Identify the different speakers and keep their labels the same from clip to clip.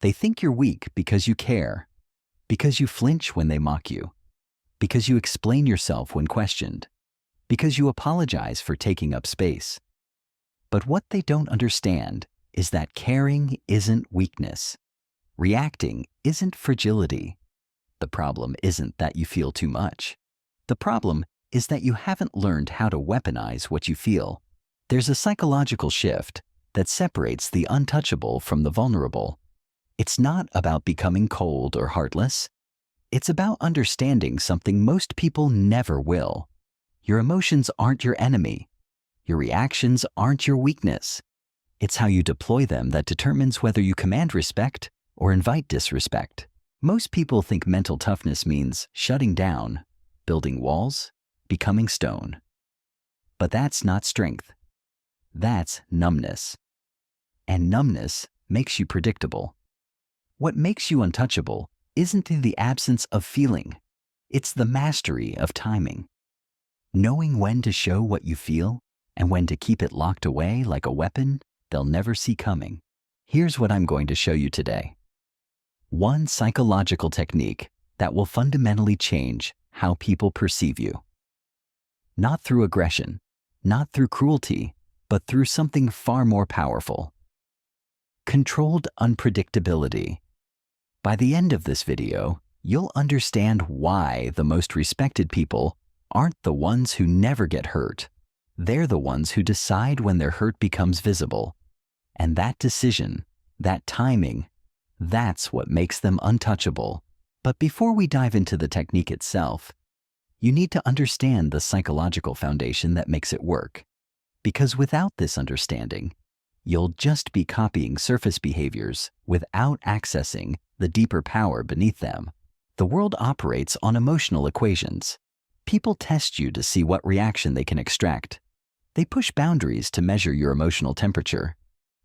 Speaker 1: They think you're weak because you care, because you flinch when they mock you, because you explain yourself when questioned, because you apologize for taking up space. But what they don't understand is that caring isn't weakness. Reacting isn't fragility. The problem isn't that you feel too much. The problem is that you haven't learned how to weaponize what you feel. There's a psychological shift that separates the untouchable from the vulnerable. It's not about becoming cold or heartless. It's about understanding something most people never will. Your emotions aren't your enemy. Your reactions aren't your weakness. It's how you deploy them that determines whether you command respect or invite disrespect. Most people think mental toughness means shutting down, building walls, becoming stone. But that's not strength. That's numbness. And numbness makes you predictable. What makes you untouchable isn't the absence of feeling. It's the mastery of timing. Knowing when to show what you feel and when to keep it locked away like a weapon they'll never see coming. Here's what I'm going to show you today. One psychological technique that will fundamentally change how people perceive you. Not through aggression, not through cruelty, but through something far more powerful. Controlled unpredictability. By the end of this video, you'll understand why the most respected people aren't the ones who never get hurt. They're the ones who decide when their hurt becomes visible. And that decision, that timing, that's what makes them untouchable. But before we dive into the technique itself, you need to understand the psychological foundation that makes it work. Because without this understanding, you'll just be copying surface behaviors without accessing the deeper power beneath them. The world operates on emotional equations. People test you to see what reaction they can extract. They push boundaries to measure your emotional temperature.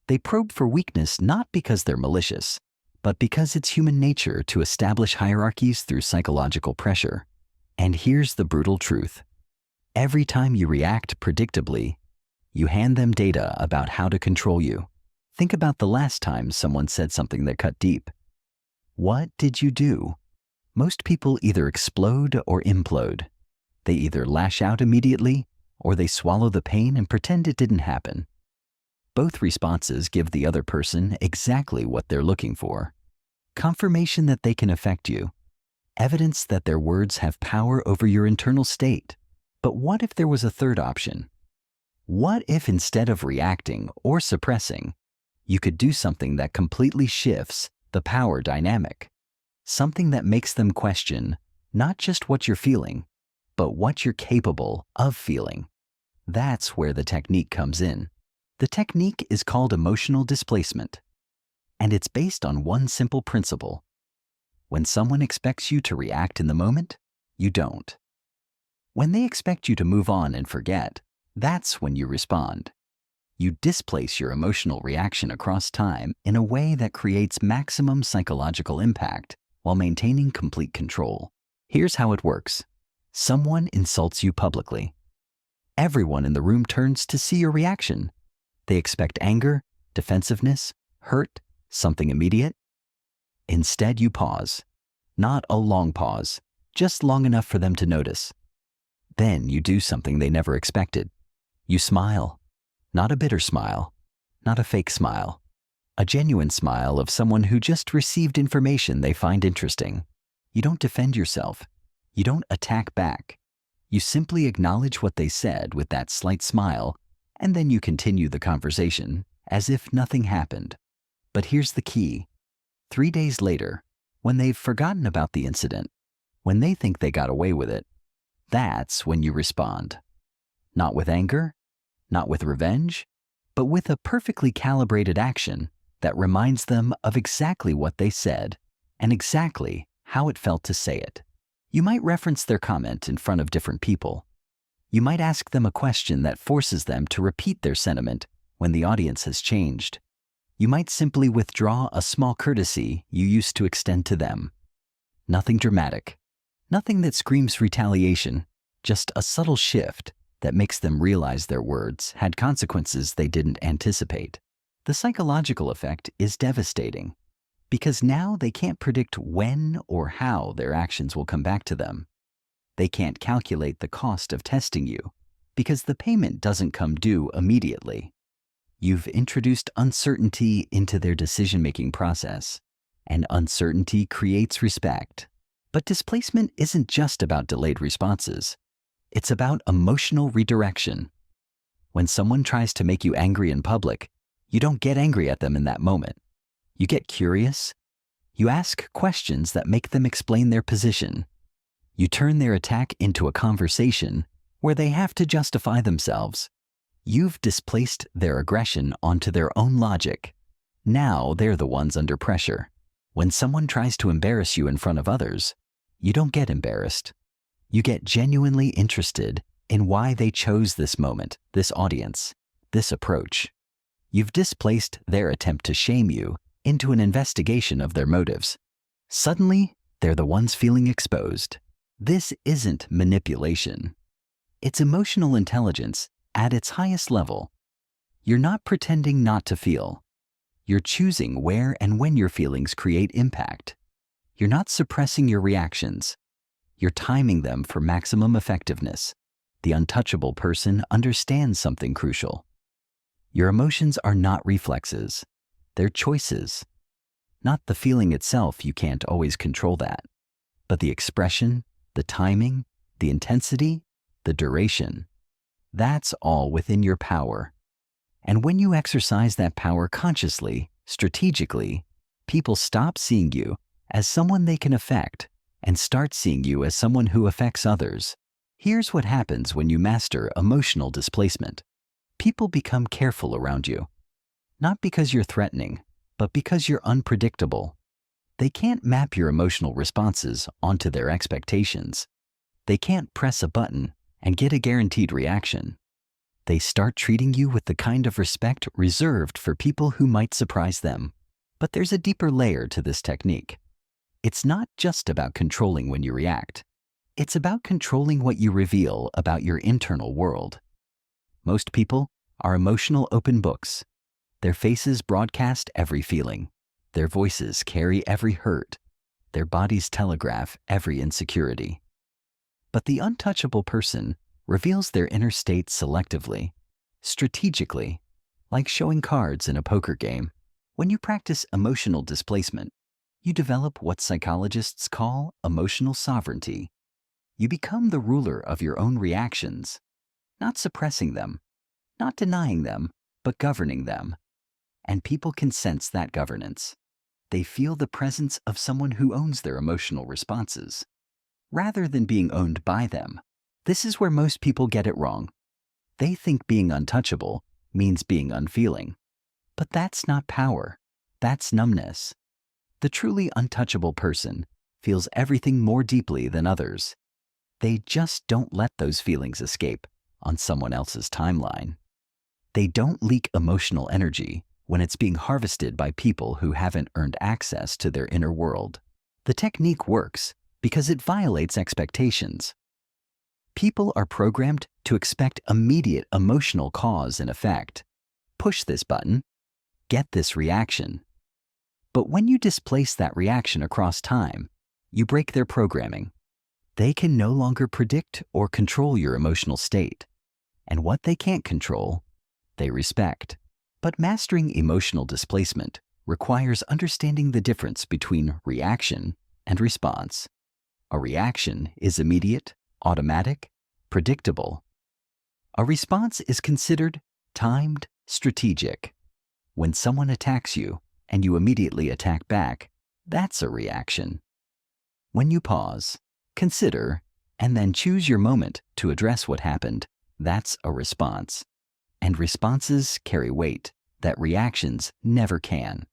Speaker 1: They probe for weakness not because they're malicious, but because it's human nature to establish hierarchies through psychological pressure. And here's the brutal truth. Every time you react predictably, you hand them data about how to control you. Think about the last time someone said something that cut deep. What did you do? Most people either explode or implode. They either lash out immediately or they swallow the pain and pretend it didn't happen. Both responses give the other person exactly what they're looking for. Confirmation that they can affect you. Evidence that their words have power over your internal state. But what if there was a third option? What if instead of reacting or suppressing, you could do something that completely shifts the power dynamic? Something that makes them question not just what you're feeling, but what you're capable of feeling. That's where the technique comes in. The technique is called emotional displacement, and it's based on one simple principle. When someone expects you to react in the moment, you don't. When they expect you to move on and forget, that's when you respond. You displace your emotional reaction across time in a way that creates maximum psychological impact while maintaining complete control. Here's how it works. Someone insults you publicly. Everyone in the room turns to see your reaction. They expect anger, defensiveness, hurt, something immediate. Instead, you pause. Not a long pause, just long enough for them to notice. Then you do something they never expected. You smile. Not a bitter smile, not a fake smile. A genuine smile of someone who just received information they find interesting. You don't defend yourself. You don't attack back. You simply acknowledge what they said with that slight smile, and then you continue the conversation as if nothing happened. But here's the key. 3 days later, when they've forgotten about the incident, when they think they got away with it, that's when you respond. Not with anger, not with revenge, but with a perfectly calibrated action that reminds them of exactly what they said and exactly how it felt to say it. You might reference their comment in front of different people. You might ask them a question that forces them to repeat their sentiment when the audience has changed. You might simply withdraw a small courtesy you used to extend to them. Nothing dramatic, nothing that screams retaliation, just a subtle shift that makes them realize their words had consequences they didn't anticipate. The psychological effect is devastating. Because now they can't predict when or how their actions will come back to them. They can't calculate the cost of testing you, because the payment doesn't come due immediately. You've introduced uncertainty into their decision-making process, and uncertainty creates respect. But displacement isn't just about delayed responses. It's about emotional redirection. When someone tries to make you angry in public, you don't get angry at them in that moment. You get curious. You ask questions that make them explain their position. You turn their attack into a conversation where they have to justify themselves. You've displaced their aggression onto their own logic. Now they're the ones under pressure. When someone tries to embarrass you in front of others, you don't get embarrassed. You get genuinely interested in why they chose this moment, this audience, this approach. You've displaced their attempt to shame you into an investigation of their motives. Suddenly, they're the ones feeling exposed. This isn't manipulation. It's emotional intelligence at its highest level. You're not pretending not to feel. You're choosing where and when your feelings create impact. You're not suppressing your reactions. You're timing them for maximum effectiveness. The untouchable person understands something crucial. Your emotions are not reflexes. They're choices. Not the feeling itself, you can't always control that. But the expression, the timing, the intensity, the duration, that's all within your power. And when you exercise that power consciously, strategically, people stop seeing you as someone they can affect and start seeing you as someone who affects others. Here's what happens when you master emotional displacement. People become careful around you. Not because you're threatening, but because you're unpredictable. They can't map your emotional responses onto their expectations. They can't press a button and get a guaranteed reaction. They start treating you with the kind of respect reserved for people who might surprise them. But there's a deeper layer to this technique. It's not just about controlling when you react. It's about controlling what you reveal about your internal world. Most people are emotional open books. Their faces broadcast every feeling. Their voices carry every hurt. Their bodies telegraph every insecurity. But the untouchable person reveals their inner state selectively, strategically, like showing cards in a poker game. When you practice emotional displacement, you develop what psychologists call emotional sovereignty. You become the ruler of your own reactions, not suppressing them, not denying them, but governing them. And people can sense that governance. They feel the presence of someone who owns their emotional responses, rather than being owned by them. This is where most people get it wrong. They think being untouchable means being unfeeling. But that's not power. That's numbness. The truly untouchable person feels everything more deeply than others. They just don't let those feelings escape on someone else's timeline. They don't leak emotional energy when it's being harvested by people who haven't earned access to their inner world. The technique works because it violates expectations. People are programmed to expect immediate emotional cause and effect. Push this button, get this reaction. But when you displace that reaction across time, you break their programming. They can no longer predict or control your emotional state. And what they can't control, they respect. But mastering emotional displacement requires understanding the difference between reaction and response. A reaction is immediate, automatic, predictable. A response is considered timed, strategic. When someone attacks you and you immediately attack back, that's a reaction. When you pause, consider, and then choose your moment to address what happened, that's a response. And responses carry weight that reactions never can.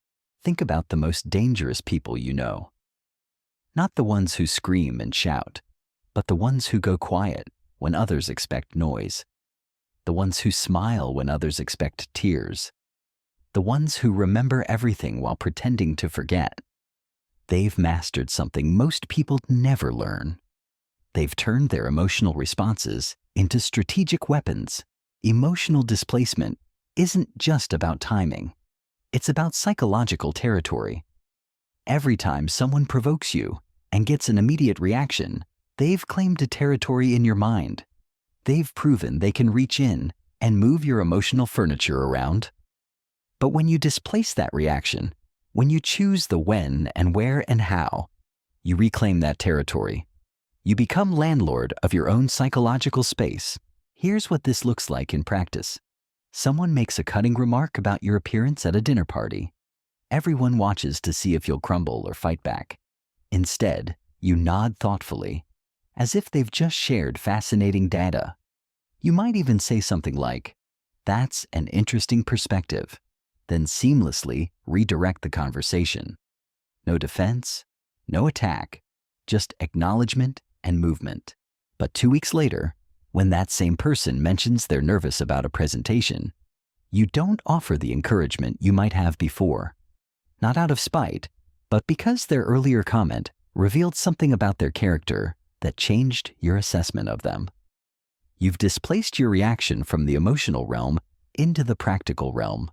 Speaker 1: Think about the most dangerous people you know. Not the ones who scream and shout, but the ones who go quiet when others expect noise. The ones who smile when others expect tears. The ones who remember everything while pretending to forget. They've mastered something most people never learn. They've turned their emotional responses into strategic weapons. Emotional displacement isn't just about timing. It's about psychological territory. Every time someone provokes you and gets an immediate reaction, they've claimed a territory in your mind. They've proven they can reach in and move your emotional furniture around. But when you displace that reaction, when you choose the when and where and how, you reclaim that territory. You become landlord of your own psychological space. Here's what this looks like in practice. Someone makes a cutting remark about your appearance at a dinner party. Everyone watches to see if you'll crumble or fight back. Instead, you nod thoughtfully, as if they've just shared fascinating data. You might even say something like, "That's an interesting perspective," then seamlessly redirect the conversation. No defense, no attack, just acknowledgement and movement. But 2 weeks later, when that same person mentions they're nervous about a presentation, you don't offer the encouragement you might have before. Not out of spite, but because their earlier comment revealed something about their character that changed your assessment of them. You've displaced your reaction from the emotional realm into the practical realm.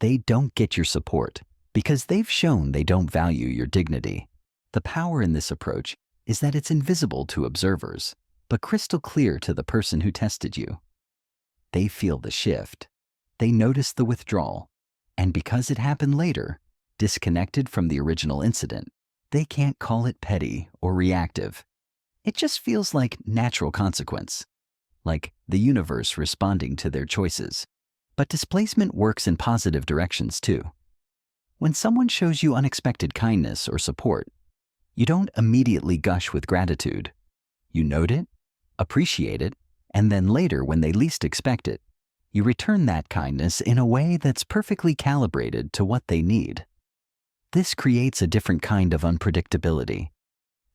Speaker 1: They don't get your support because they've shown they don't value your dignity. The power in this approach is that it's invisible to observers, but crystal clear to the person who tested you. They feel the shift. They notice the withdrawal. And because it happened later, disconnected from the original incident, they can't call it petty or reactive. It just feels like natural consequence, like the universe responding to their choices. But displacement works in positive directions too. When someone shows you unexpected kindness or support, you don't immediately gush with gratitude. You note it, appreciate it, and then later, when they least expect it, you return that kindness in a way that's perfectly calibrated to what they need. This creates a different kind of unpredictability.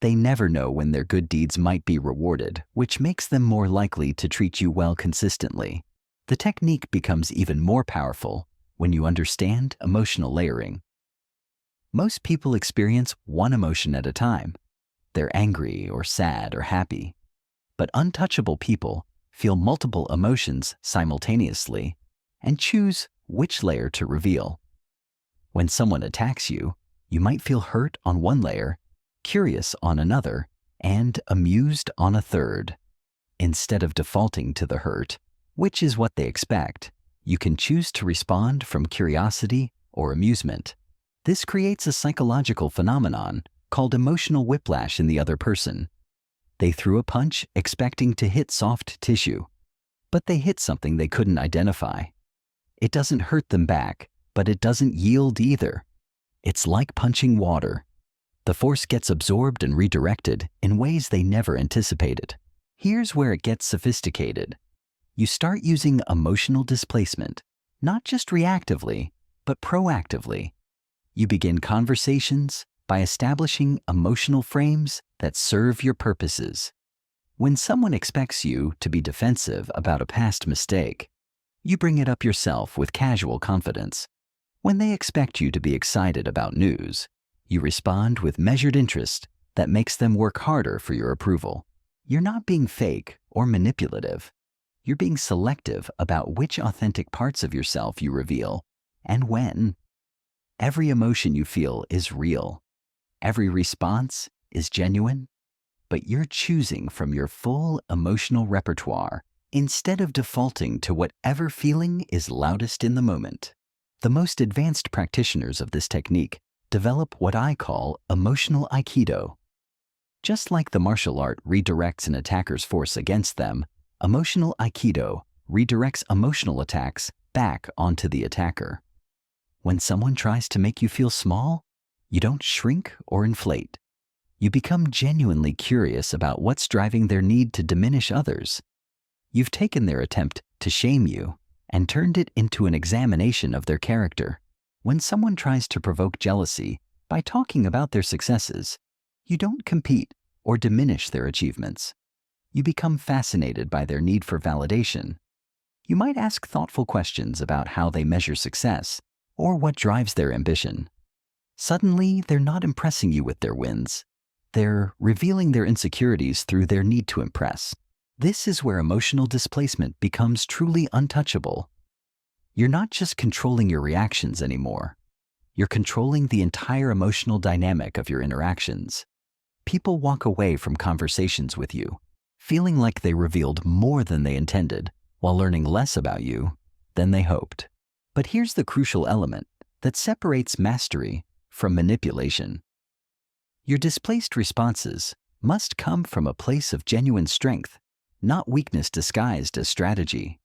Speaker 1: They never know when their good deeds might be rewarded, which makes them more likely to treat you well consistently. The technique becomes even more powerful when you understand emotional layering. Most people experience one emotion at a time. They're angry or sad or happy. But untouchable people feel multiple emotions simultaneously and choose which layer to reveal. When someone attacks you, you might feel hurt on one layer, curious on another, and amused on a third. Instead of defaulting to the hurt, which is what they expect, you can choose to respond from curiosity or amusement. This creates a psychological phenomenon called emotional whiplash in the other person. They threw a punch expecting to hit soft tissue, but they hit something they couldn't identify. It doesn't hurt them back, but it doesn't yield either. It's like punching water. The force gets absorbed and redirected in ways they never anticipated. Here's where it gets sophisticated. You start using emotional displacement, not just reactively, but proactively. You begin conversations by establishing emotional frames that serve your purposes. When someone expects you to be defensive about a past mistake, you bring it up yourself with casual confidence. When they expect you to be excited about news, you respond with measured interest that makes them work harder for your approval. You're not being fake or manipulative. You're being selective about which authentic parts of yourself you reveal and when. Every emotion you feel is real. Every response is genuine, but you're choosing from your full emotional repertoire instead of defaulting to whatever feeling is loudest in the moment. The most advanced practitioners of this technique develop what I call emotional aikido. Just like the martial art redirects an attacker's force against them, emotional aikido redirects emotional attacks back onto the attacker. When someone tries to make you feel small, you don't shrink or inflate. You become genuinely curious about what's driving their need to diminish others. You've taken their attempt to shame you and turned it into an examination of their character. When someone tries to provoke jealousy by talking about their successes, you don't compete or diminish their achievements. You become fascinated by their need for validation. You might ask thoughtful questions about how they measure success or what drives their ambition. Suddenly, they're not impressing you with their wins. They're revealing their insecurities through their need to impress. This is where emotional displacement becomes truly untouchable. You're not just controlling your reactions anymore. You're controlling the entire emotional dynamic of your interactions. People walk away from conversations with you, feeling like they revealed more than they intended, while learning less about you than they hoped. But here's the crucial element that separates mastery from manipulation. Your displaced responses must come from a place of genuine strength, not weakness disguised as strategy.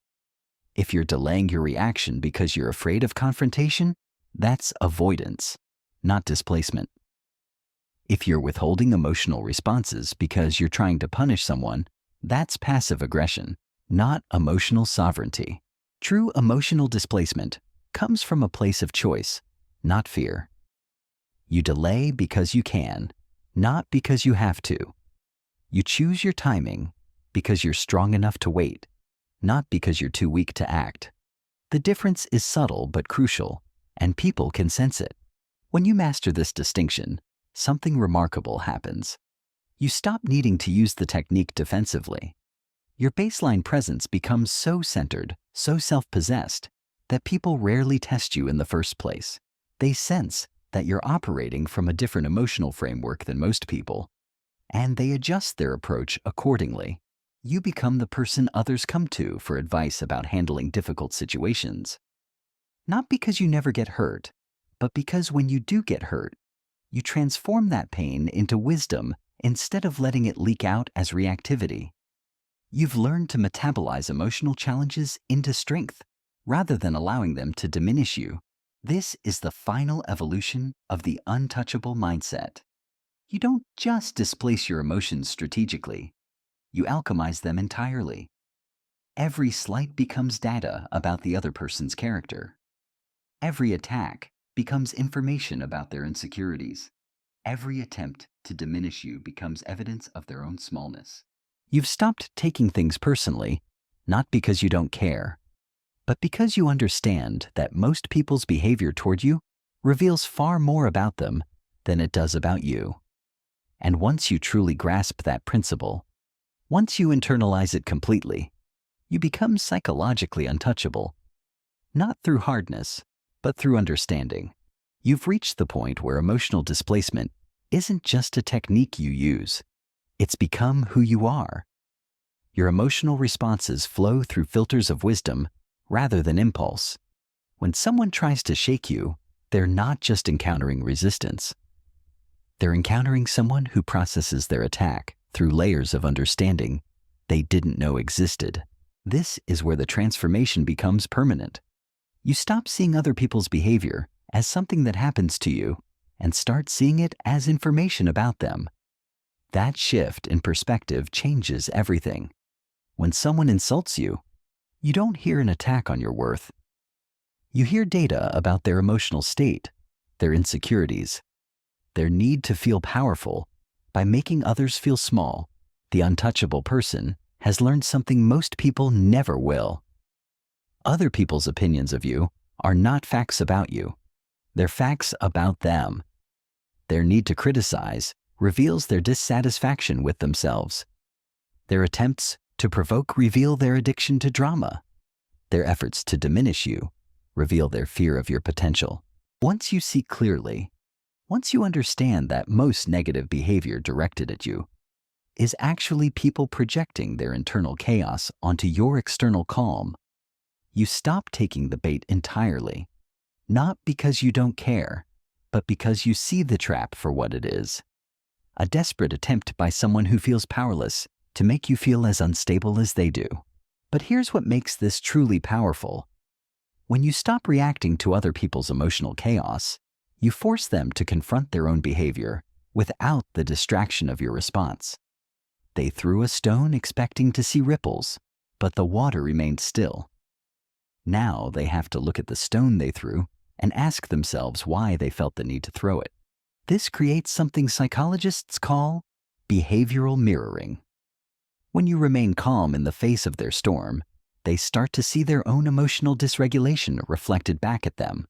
Speaker 1: If you're delaying your reaction because you're afraid of confrontation, that's avoidance, not displacement. If you're withholding emotional responses because you're trying to punish someone, that's passive aggression, not emotional sovereignty. True emotional displacement comes from a place of choice, not fear. You delay because you can, not because you have to. You choose your timing because you're strong enough to wait, not because you're too weak to act. The difference is subtle but crucial, and people can sense it. When you master this distinction, something remarkable happens. You stop needing to use the technique defensively. Your baseline presence becomes so centered, so self-possessed, that people rarely test you in the first place. They sense that you're operating from a different emotional framework than most people, and they adjust their approach accordingly. You become the person others come to for advice about handling difficult situations. Not because you never get hurt, but because when you do get hurt, you transform that pain into wisdom instead of letting it leak out as reactivity. You've learned to metabolize emotional challenges into strength rather than allowing them to diminish you. This is the final evolution of the untouchable mindset. You don't just displace your emotions strategically, you alchemize them entirely. Every slight becomes data about the other person's character. Every attack becomes information about their insecurities. Every attempt to diminish you becomes evidence of their own smallness. You've stopped taking things personally, not because you don't care, but because you understand that most people's behavior toward you reveals far more about them than it does about you. And once you truly grasp that principle, once you internalize it completely, you become psychologically untouchable, not through hardness, but through understanding. You've reached the point where emotional displacement isn't just a technique you use, it's become who you are. Your emotional responses flow through filters of wisdom rather than impulse. When someone tries to shake you, they're not just encountering resistance. They're encountering someone who processes their attack through layers of understanding they didn't know existed. This is where the transformation becomes permanent. You stop seeing other people's behavior as something that happens to you and start seeing it as information about them. That shift in perspective changes everything. When someone insults you, you don't hear an attack on your worth. You hear data about their emotional state, their insecurities, their need to feel powerful by making others feel small. The untouchable person has learned something most people never will. Other people's opinions of you are not facts about you. They're facts about them. Their need to criticize reveals their dissatisfaction with themselves. Their attempts to provoke reveal their addiction to drama. Their efforts to diminish you reveal their fear of your potential. Once you see clearly, once you understand that most negative behavior directed at you is actually people projecting their internal chaos onto your external calm, you stop taking the bait entirely, not because you don't care, but because you see the trap for what it is. A desperate attempt by someone who feels powerless to make you feel as unstable as they do. But here's what makes this truly powerful. When you stop reacting to other people's emotional chaos, you force them to confront their own behavior without the distraction of your response. They threw a stone expecting to see ripples, but the water remained still. Now they have to look at the stone they threw and ask themselves why they felt the need to throw it. This creates something psychologists call behavioral mirroring. When you remain calm in the face of their storm, they start to see their own emotional dysregulation reflected back at them.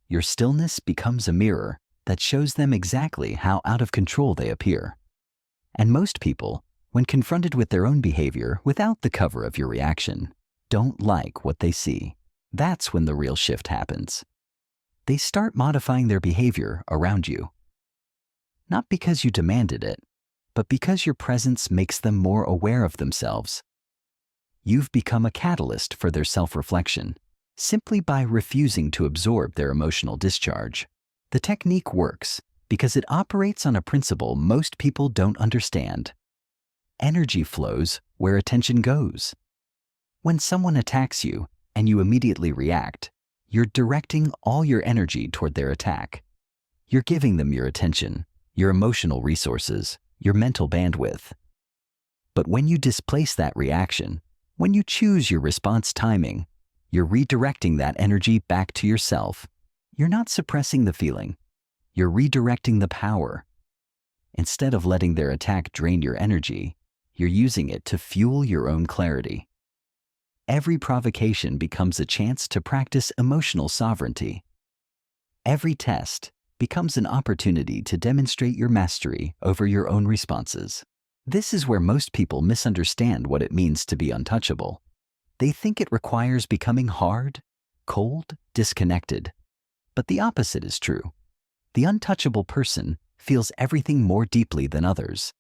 Speaker 1: Your stillness becomes a mirror that shows them exactly how out of control they appear. And most people, when confronted with their own behavior without the cover of your reaction, don't like what they see. That's when the real shift happens. they start modifying their behavior around you. Not because you demanded it, but because your presence makes them more aware of themselves. You've become a catalyst for their self-reflection, simply by refusing to absorb their emotional discharge. The technique works because it operates on a principle most people don't understand. Energy flows where attention goes. When someone attacks you and you immediately react, you're directing all your energy toward their attack. You're giving them your attention, your emotional resources, your mental bandwidth. But when you displace that reaction, when you choose your response timing, you're redirecting that energy back to yourself. You're not suppressing the feeling. You're redirecting the power. Instead of letting their attack drain your energy, you're using it to fuel your own clarity. Every provocation becomes a chance to practice emotional sovereignty. Every test becomes an opportunity to demonstrate your mastery over your own responses. This is where most people misunderstand what it means to be untouchable. They think it requires becoming hard, cold, disconnected. But the opposite is true. The untouchable person feels everything more deeply than others.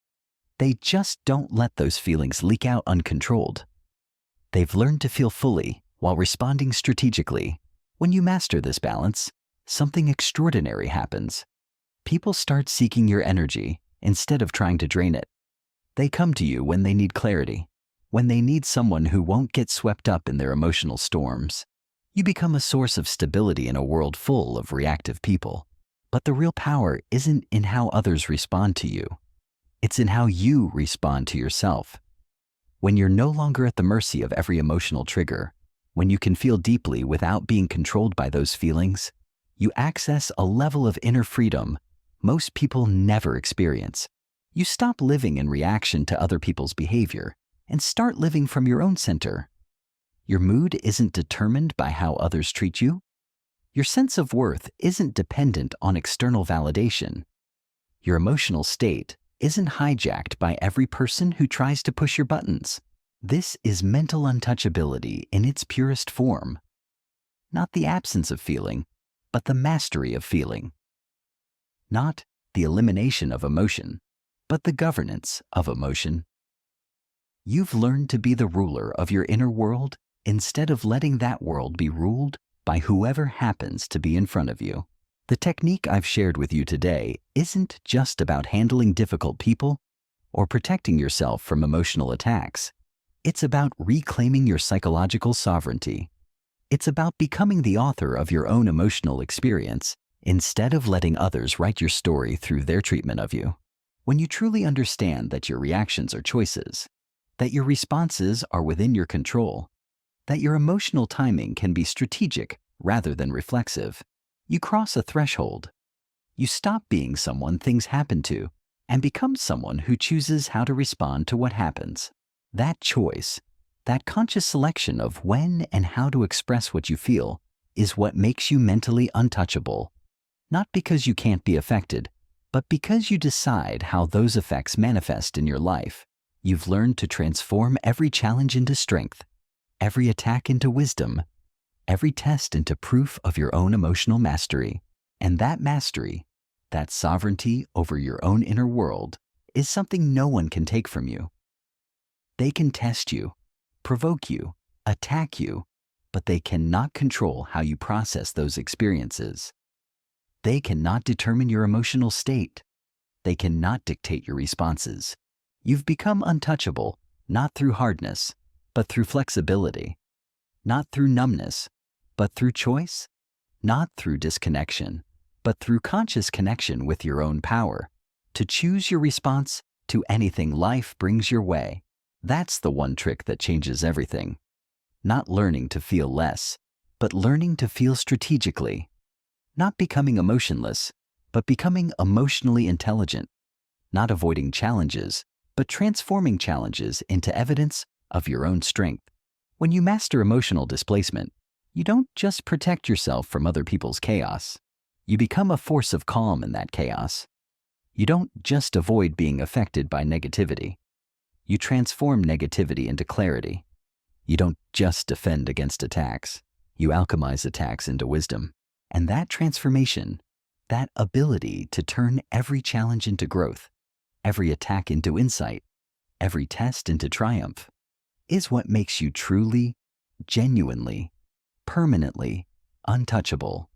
Speaker 1: They just don't let those feelings leak out uncontrolled. They've learned to feel fully while responding strategically. When you master this balance, something extraordinary happens. People start seeking your energy instead of trying to drain it. They come to you when they need clarity, when they need someone who won't get swept up in their emotional storms. You become a source of stability in a world full of reactive people. But the real power isn't in how others respond to you. It's in how you respond to yourself. When you're no longer at the mercy of every emotional trigger, when you can feel deeply without being controlled by those feelings, you access a level of inner freedom most people never experience. You stop living in reaction to other people's behavior and start living from your own center. Your mood isn't determined by how others treat you. Your sense of worth isn't dependent on external validation. Your emotional state isn't hijacked by every person who tries to push your buttons. This is mental untouchability in its purest form. Not the absence of feeling, but the mastery of feeling. Not the elimination of emotion, but the governance of emotion. You've learned to be the ruler of your inner world instead of letting that world be ruled by whoever happens to be in front of you. The technique I've shared with you today isn't just about handling difficult people or protecting yourself from emotional attacks. It's about reclaiming your psychological sovereignty. It's about becoming the author of your own emotional experience instead of letting others write your story through their treatment of you. When you truly understand that your reactions are choices, that your responses are within your control, that your emotional timing can be strategic rather than reflexive, you cross a threshold. You stop being someone things happen to and become someone who chooses how to respond to what happens. That choice, that conscious selection of when and how to express what you feel, is what makes you mentally untouchable. Not because you can't be affected, but because you decide how those effects manifest in your life. You've learned to transform every challenge into strength, every attack into wisdom, every test into proof of your own emotional mastery. And that mastery, that sovereignty over your own inner world, is something no one can take from you. They can test you, provoke you, attack you, but they cannot control how you process those experiences. They cannot determine your emotional state. They cannot dictate your responses. You've become untouchable, not through hardness, but through flexibility. Not through numbness, but through choice. Not through disconnection, but through conscious connection with your own power. To choose your response to anything life brings your way. That's the one trick that changes everything. Not learning to feel less, but learning to feel strategically. Not becoming emotionless, but becoming emotionally intelligent. Not avoiding challenges, but transforming challenges into evidence of your own strength. When you master emotional displacement, you don't just protect yourself from other people's chaos. You become a force of calm in that chaos. You don't just avoid being affected by negativity. You transform negativity into clarity. You don't just defend against attacks. You alchemize attacks into wisdom. And that transformation, that ability to turn every challenge into growth, every attack into insight, every test into triumph, is what makes you truly, genuinely, permanently untouchable.